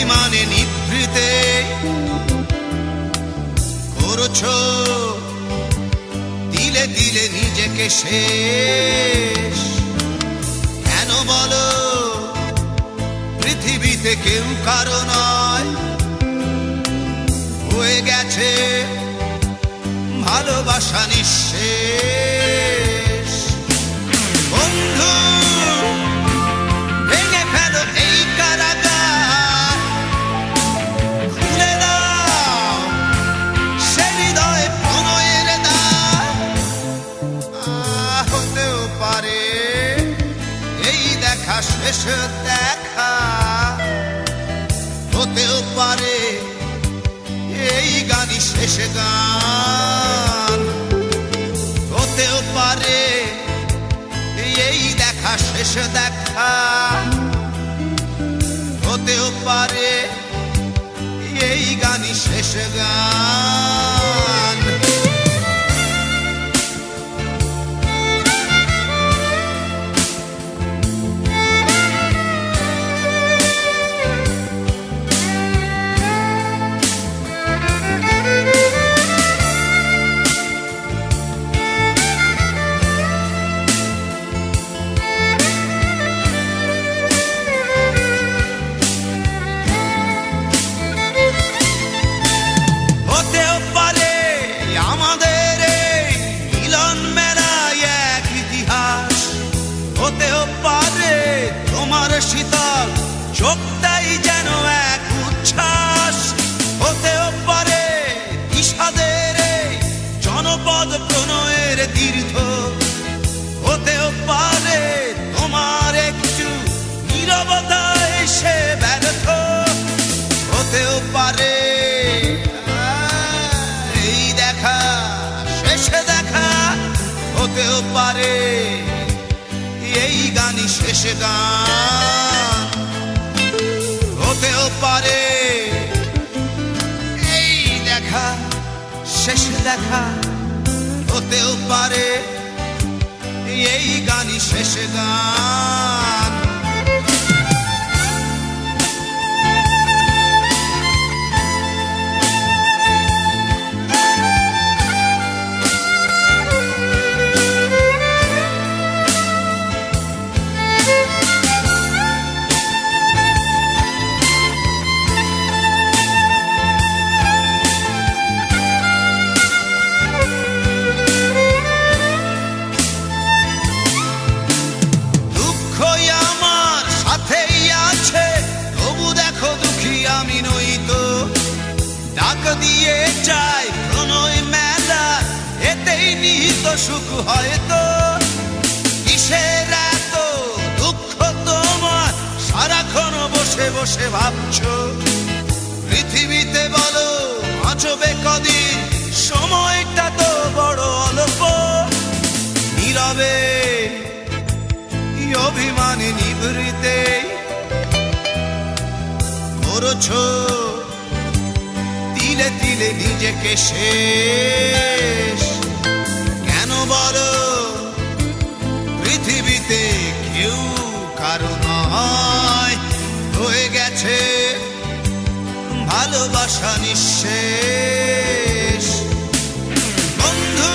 অভিমানে নিভৃতে করছো দিলে দিলে নিজেকে শেষ। কেন বলো পৃথিবীতে কেউ কারো নয়, হয়ে গেছে ভালোবাসা নিঃশেষ। বন্ধু ভেঙে ফেলো এই কারাগার, খুলে দাও সে হৃদয়ে প্রণয়ের দ্বার। হতেও পারে এই দেখা শেষ দেখা, হতেও পারে এই গানই শেষ গান, হতেও পারে এই দেখা শেষ দেখা, হতেও পারে এই গানই শেষ গান। হতেও পারে তোমার শীতল চোখটাই যেন এক উচ্ছ্বাস, হতেও পারে বিষাদের জনপদ প্রণয়ের তীর্থ, হতেও পারে তোমার একটু নীরবতা এসে ব্যর্থ, হতেও পারে এই দেখা শেষে দেখা, হতেও পারে এই গানই শেষ গান, হতেও পারে এই দেখা শেষ দেখা, হতেও পারে এই গানই শেষ গান। আমি নই তো ডাক দিয়ে চাই প্রণয় মেলা, এতেই নিহিত সুখ হয়তো। কিসের এত দুঃখ তোমার সারাক্ষণ বসে বসে ভাবছো, পৃথিবীতে বলো বাঁচবে কদিন, সময়টা তো বড় অল্প। নীরবে অভিমানে নিভৃতে করছো তিলে তিলে নিজেকে শেষ। কেন বলো পৃথিবীতে কেউ কারো নয়, হয়ে গেছে ভালোবাসা নিঃশেষ। বন্ধু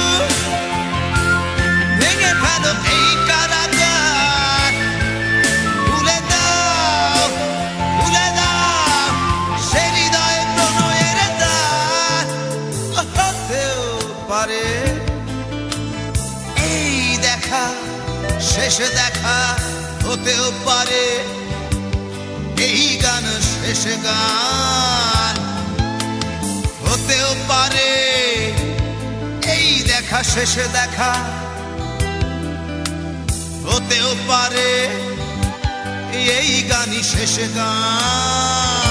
ভেঙে ফেলো এই কারাগার, খুলে দাও খুলে দাও সে হৃদয়ে প্রণয়ের দ্বার। হতেও পারে এই দেখা শেষ দেখা, হতেও পারে এই গান শেষ গান, হতেও পারে এই দেখা শেষ দেখা, হতেও পারে এই গানই শেষ গান।